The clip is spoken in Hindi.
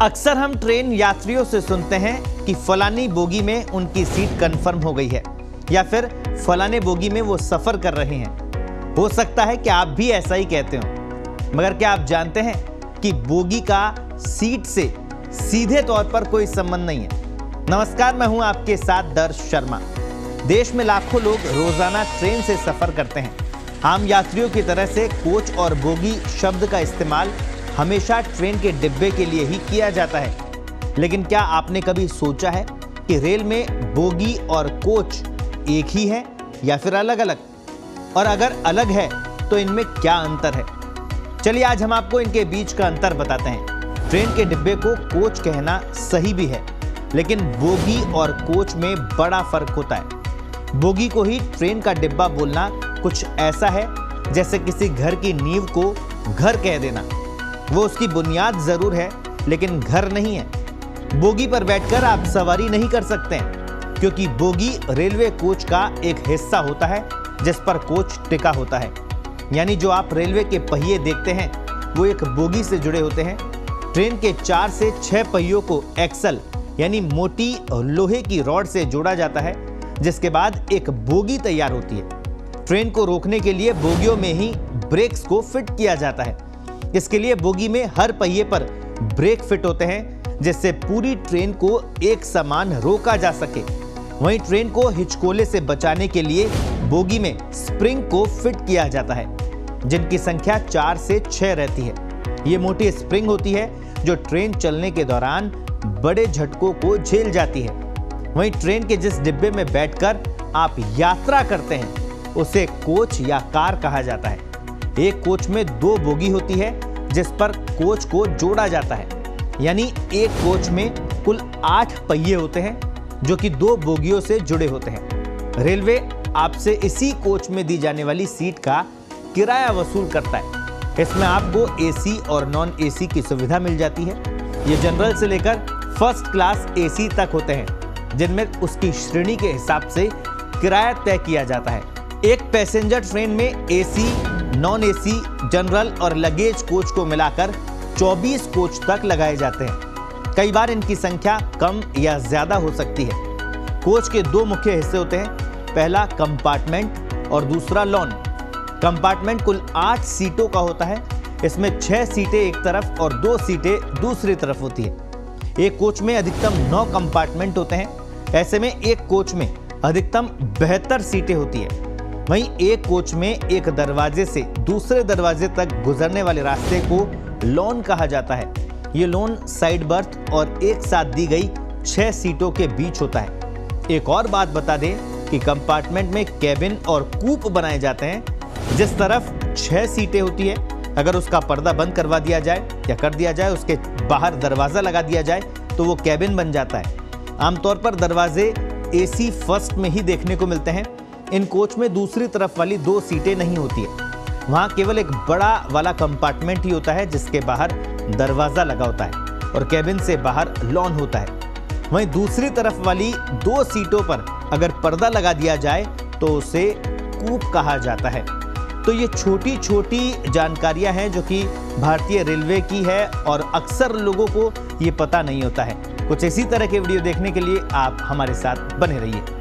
अक्सर हम ट्रेन यात्रियों से सुनते हैं कि फलानी बोगी में उनकी सीट कंफर्म हो गई है या फिर फलाने बोगी में वो सफर कर रहे हैं। हो सकता है कि आप भी ऐसा ही कहते हो, मगर क्या आप जानते हैं कि बोगी का सीट से सीधे तौर पर कोई संबंध नहीं है। नमस्कार, मैं हूं आपके साथ दर्श शर्मा। देश में लाखों लोग रोजाना ट्रेन से सफर करते हैं। आम यात्रियों की तरह से कोच और बोगी शब्द का इस्तेमाल हमेशा ट्रेन के डिब्बे के लिए ही किया जाता है। लेकिन क्या आपने कभी सोचा है कि रेल में बोगी और कोच एक ही है या फिर अलग अलग? और अगर अलग है तो इनमें क्या अंतर है? चलिए आज हम आपको इनके बीच का अंतर बताते हैं। ट्रेन के डिब्बे को कोच कहना सही भी है, लेकिन बोगी और कोच में बड़ा फर्क होता है। बोगी को ही ट्रेन का डिब्बा बोलना कुछ ऐसा है जैसे किसी घर की नींव को घर कह देना। वो उसकी बुनियाद जरूर है, लेकिन घर नहीं है। बोगी पर बैठकर आप सवारी नहीं कर सकते हैं, क्योंकि बोगी रेलवे कोच का एक हिस्सा होता है जिस पर कोच टिका होता है। यानी जो आप रेलवे के पहिए देखते हैं वो एक बोगी से जुड़े होते हैं। ट्रेन के 4 से 6 पहियों को एक्सल यानी मोटी लोहे की रॉड से जोड़ा जाता है, जिसके बाद एक बोगी तैयार होती है। ट्रेन को रोकने के लिए बोगियों में ही ब्रेक्स को फिट किया जाता है। इसके लिए बोगी में हर पहिए पर ब्रेक फिट होते हैं, जिससे पूरी ट्रेन को एक समान रोका जा सके। वहीं ट्रेन को हिचकोले से बचाने के लिए बोगी में स्प्रिंग को फिट किया जाता है, जिनकी संख्या 4 से 6 रहती है। ये मोटी स्प्रिंग होती है जो ट्रेन चलने के दौरान बड़े झटकों को झेल जाती है। वहीं ट्रेन के जिस डिब्बे में बैठकर आप यात्रा करते हैं उसे कोच या कार कहा जाता है। एक कोच में 2 बोगी होती है जिस पर कोच को जोड़ा जाता है। यानी एक कोच में कुल 8 पहिए होते हैं जो कि 2 बोगियों से जुड़े होते हैं। रेलवे आपसे इसी कोच में दी जाने वाली सीट का किराया वसूल करता है। इसमें आपको एसी और नॉन एसी की सुविधा मिल जाती है। ये जनरल से लेकर फर्स्ट क्लास एसी तक होते हैं, जिनमें उसकी श्रेणी के हिसाब से किराया तय किया जाता है। एक पैसेंजर ट्रेन में एसी, नॉन एसी, जनरल और लगेज कोच को मिलाकर 24 कोच तक लगाए जाते हैं। कई बार इनकी संख्या कम या ज्यादा हो सकती है। कोच के 2 मुख्य हिस्से होते हैं, पहला कंपार्टमेंट और दूसरा लॉन। कंपार्टमेंट कुल 8 सीटों का होता है। इसमें 6 सीटें एक तरफ और 2 सीटें दूसरी तरफ होती है। एक कोच में अधिकतम 9 कंपार्टमेंट होते हैं। ऐसे में एक कोच में अधिकतम 72 सीटें होती है। वहीं एक कोच में एक दरवाजे से दूसरे दरवाजे तक गुजरने वाले रास्ते को लॉन कहा जाता है। ये लॉन साइड बर्थ और एक साथ दी गई 6 सीटों के बीच होता है। एक और बात बता दें कि कंपार्टमेंट में कैबिन और कूप बनाए जाते हैं। जिस तरफ 6 सीटें होती है, अगर उसका पर्दा बंद करवा दिया जाए या कर दिया जाए, उसके बाहर दरवाजा लगा दिया जाए तो वो कैबिन बन जाता है। आमतौर पर दरवाजे एसी फर्स्ट में ही देखने को मिलते हैं। इन कोच में दूसरी तरफ वाली 2 सीटें नहीं होती है। वहाँ केवल एक बड़ा वाला कंपार्टमेंट ही होता है जिसके बाहर दरवाजा लगा होता है और कैबिन से बाहर लॉन होता है। वहीं दूसरी तरफ वाली 2 सीटों पर अगर पर्दा लगा दिया जाए तो उसे कूप कहा जाता है। तो ये छोटी छोटी जानकारियां हैं जो कि भारतीय रेलवे की है और अक्सर लोगों को ये पता नहीं होता है। कुछ इसी तरह के वीडियो देखने के लिए आप हमारे साथ बने रहिए।